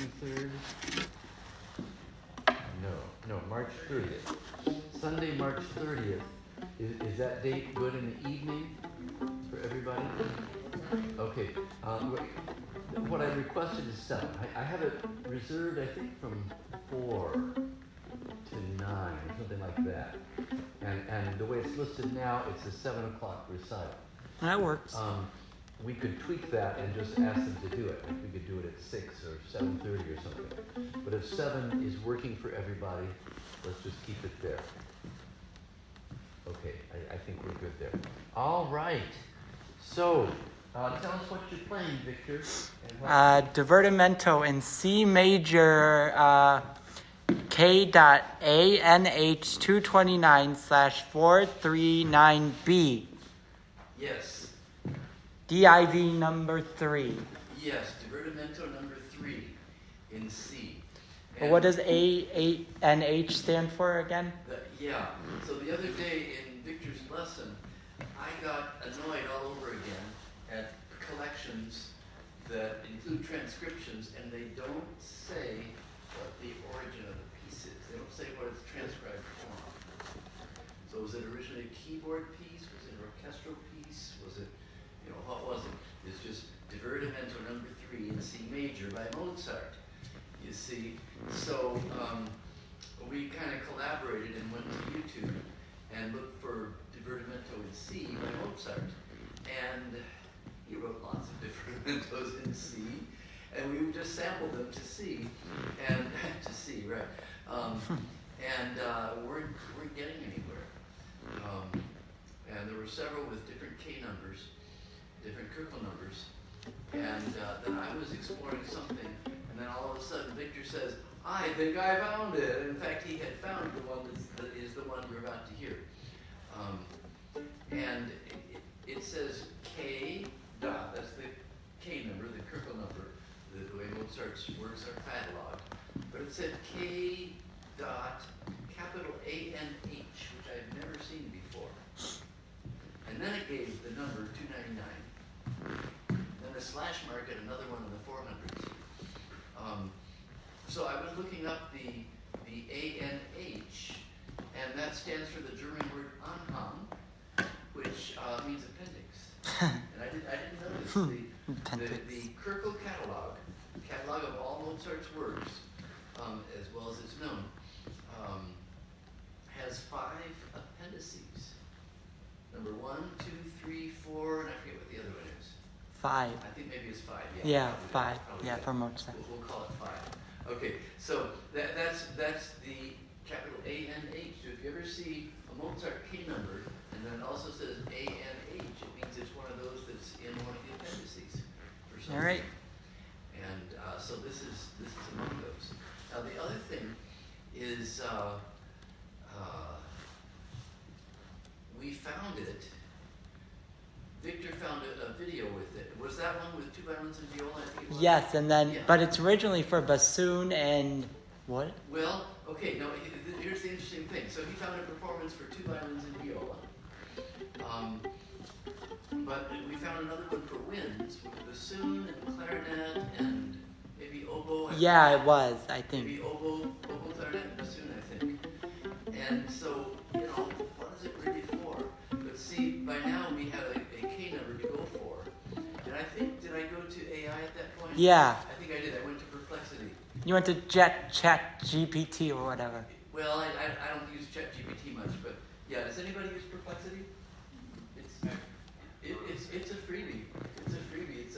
23rd? No, March 30th. Sunday, March 30th. Is that date good in the evening for everybody? Okay. What I requested is 7. I have it reserved, I think, from 4 to 9 or something like that. And the way it's listed now, it's a 7 o'clock recital. That works. We could tweak that and just ask them to do it. Like we could do it at 6 or 7:30 or something. But if 7 is working for everybody, let's just keep it there. Okay, I think we're good there. All right. So, tell us what you're playing, Victor. Divertimento in C major, K.ANH 229/439B. Yes. DIV number 3. Yes, Divertimento number 3 in C. And what does ANH stand for again? So the other day in Victor's lesson, I got annoyed all over again at collections that include transcriptions, and they don't say what the origin of the piece is. They don't say what it's transcribed from. So was it originally a keyboard piece? Was it an orchestral piece? Was it, what was it? It's just Divertimento number 3 in C major by Mozart, you see. So we kind of collaborated and went to YouTube and looked for Divertimento in C by Mozart. And he wrote lots of Divertimentos in C, and we just sampled them to C, and to C, right? And weren't getting anywhere. And there were several with different K numbers, different Kirkle numbers, and then I was exploring something, and then all of a sudden Victor says, I think I found it. In fact, he had found the one that is the one we're about to hear. And it says K dot, that's the K number, the Kirkle number, the way Mozart's works are cataloged. But it said K dot capital ANH, which I've never seen before. And then it gave the number 299. Then a slash mark at another one in the 400s. So I was looking up the ANH, and that stands for the German word Anhang, which means appendix. And I didn't notice the Kirkle catalog of all Mozart's works, as well as it's known, has 5 appendices. Number 1, 2, 3, 4, and I forget what the other one is. 5. I think maybe it's 5. Yeah, 5. Yeah, for Mozart. We'll call it 5. Okay, so that's the capital ANH. So if you ever see a Mozart K number and then it also says ANH, it means it's one of those that's in one of the appendices or something. All right. And so this is among those. Now the other thing is we found it. Victor found a video with it. Was that one with 2 violins and viola? I think it was? Yes, and then, but it's originally for bassoon and what? Well, okay, no, here's the interesting thing. So he found a performance for 2 violins and viola. But we found another one for winds with bassoon and clarinet and maybe oboe. Yeah, it was, I think. Maybe oboe, clarinet, and bassoon, I think. And so, what is it really for? But see, by now we have a K number to go for. And I think, did I go to AI at that point? Yeah. I think I did. I went to Perplexity. You went to Chat GPT or whatever. Well, I don't use Chat GPT much, but yeah. Does anybody use Perplexity? It's a freebie. It's a freebie. It's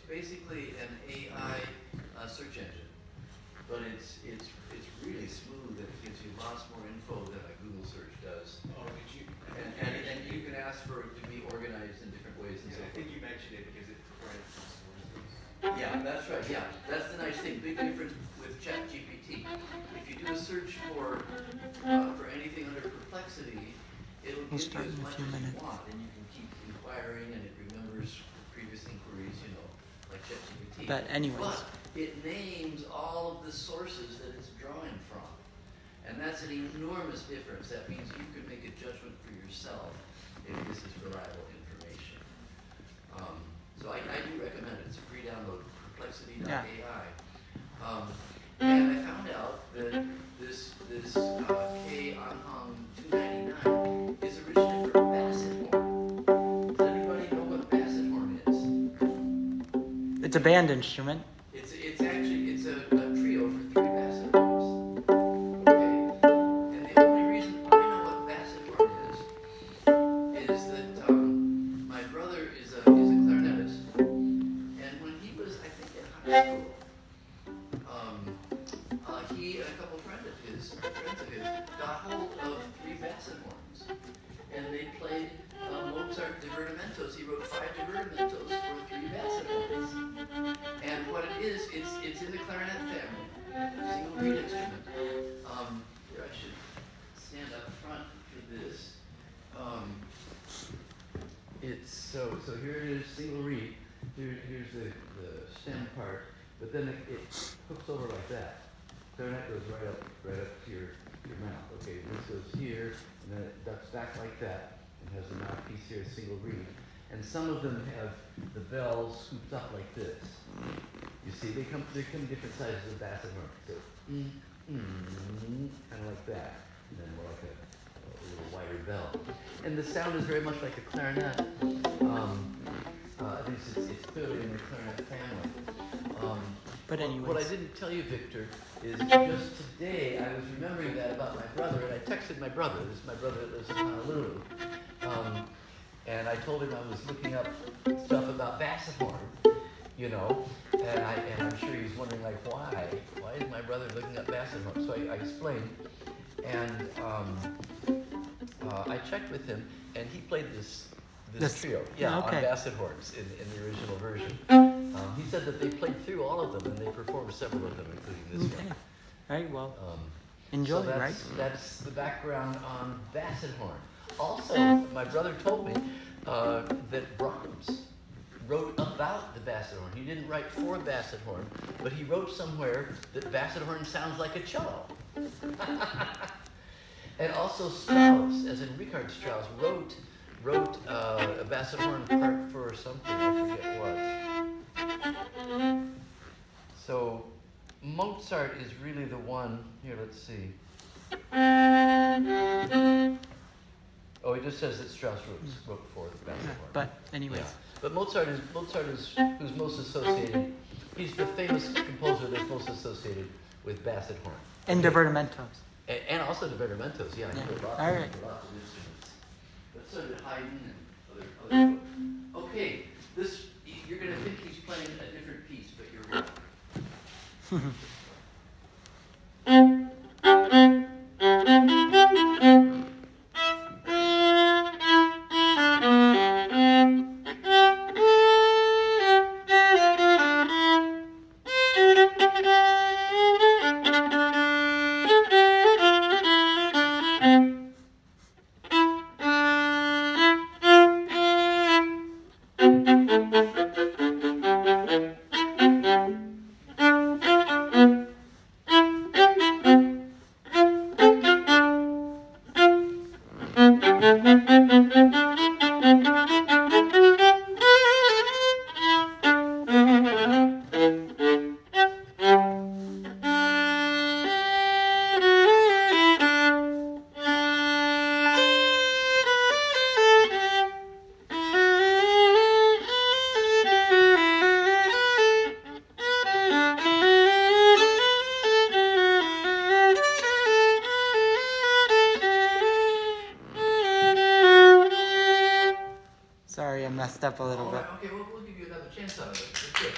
basically an AI search engine, but it's really smooth and it gives you lots more info than a Google search does. Oh, did you? And you can ask for it to be organized in different ways. And I think you mentioned it because it provides sources. Yeah, that's right. Yeah, that's the nice thing. Big difference with ChatGPT. If you do a search for anything under Perplexity, it'll give you as much as you want, and you can keep inquiring, and it remembers previous inquiries, like ChatGPT. But anyways. But it names all of the sources that it's drawing from, and that's an enormous difference. That means you can make a judgment for yourself if this is reliable information. So I do recommend it. It's a free download, perplexity.ai. And I found out that this K Anhang 299 is originally for a basset horn. Does anybody know what basset horn is? It's a band instrument. It's actually a trio for three basset horns. Okay, and the only reason I know what basset horn is that my brother is a clarinetist, and when he was I think in high school, he and a couple friends of his got hold of three basset horns, and they played Mozart divertimentos. He wrote 5 divertimentos for three basset horns. And what it is, it's in the clarinet family, single reed instrument. Here I should stand up front for this. It's so here it is, single reed. Here's the stem part, but then it hooks over like that. Clarinet goes right up to your mouth. Okay, this goes here, and then it ducks back like that, and has the mouthpiece here, single reed. And some of them have the bells scooped up like this. You see, they come different sizes of basset horn. So, kind of like that, and then more like a little wider bell. And the sound is very much like a clarinet. At least it's clearly in the clarinet family. But anyways. What I didn't tell you, Victor, is just today I was remembering that about my brother, and I texted my brother. This is my brother that lives in Honolulu. And I told him I was looking up stuff about basset horn, you know, and I'm sure he's wondering, like, why? Why is my brother looking up basset horn? So I explained, and I checked with him, and he played this trio, okay. on basset horns in the original version. He said that they played through all of them, and they performed several of them, including this one. All right, well, enjoy, so right? That's the background on basset horn. Also, my brother told me that Brahms wrote about the basset horn. He didn't write for basset horn, but he wrote somewhere that basset horn sounds like a cello. And also Strauss, as in Richard Strauss, wrote a basset horn part for something, I forget what. So Mozart is really the one, here, let's see. Oh, he just says that Strauss wrote for the basset horn. But anyways. Yeah. But Mozart is who's most associated. He's the famous composer that's most associated with basset horn. And divertimentos. And also divertimentos, yeah. He played lots All right. lots of instruments. But so did Haydn and other folks. Okay, this you're going to think he's playing a different piece, but you're wrong. Sorry, I messed up a little bit. Okay, we'll give you another chance on it. That's good.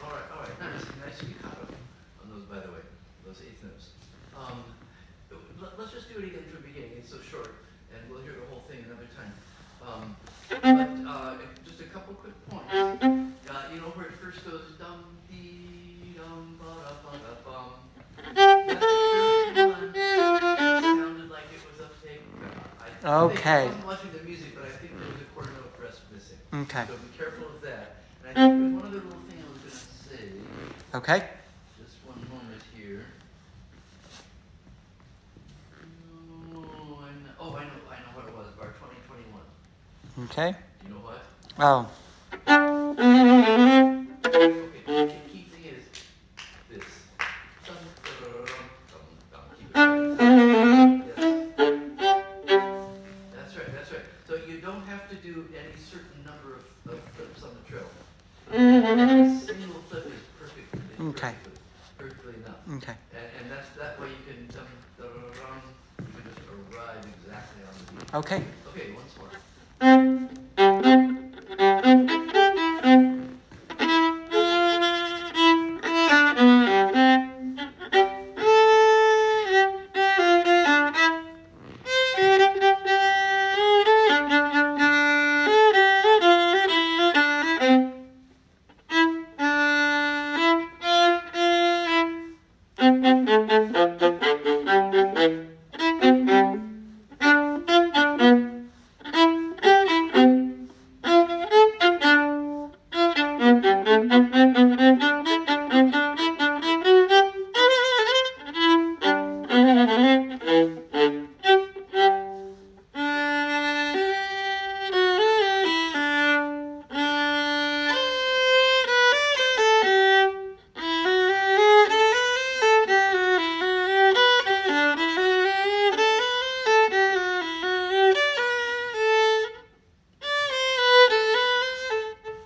All right, nice staccato on those, by the way, those eighth notes. Let's just do it again from the beginning. It's so short, and we'll hear the whole thing another time. But just a couple quick points. You know where it first goes, dum dee dum ba da ba da bum. That first one sounded like it was uptake. Okay. I wasn't watching the music, but I think there was a quarter note rest missing. Okay. So be careful of that. And I think there's one other little thing I was going to say. Okay. Just one moment here. I know what it was. Bar 2021. Okay. You know what? Oh. Okay. Okay. Perfectly enough. Okay. And that's that way you can you can just arrive exactly on the beat. Okay. Okay, once more.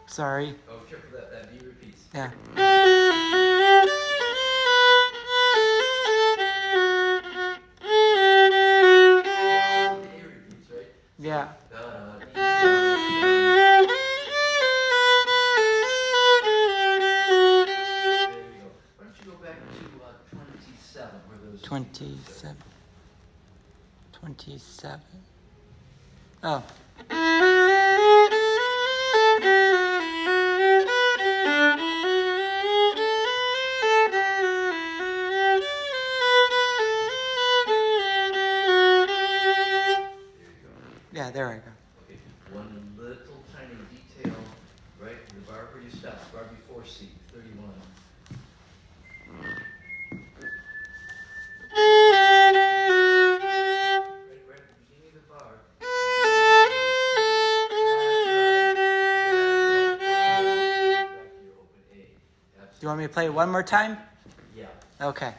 Sorry. Oh, careful that B repeats. Yeah. Also the A repeats, right? Yeah. Da, da, dee, da, da. There we go. Why don't you go back to 27, where those 27. 27. Oh. There you go. Yeah, there I go. Okay, one little tiny detail, right? The bar where you stopped, bar before C, 31. Right at the beginning of the bar. Back to your open A. Do you want me to play it one more time? Yeah. Okay.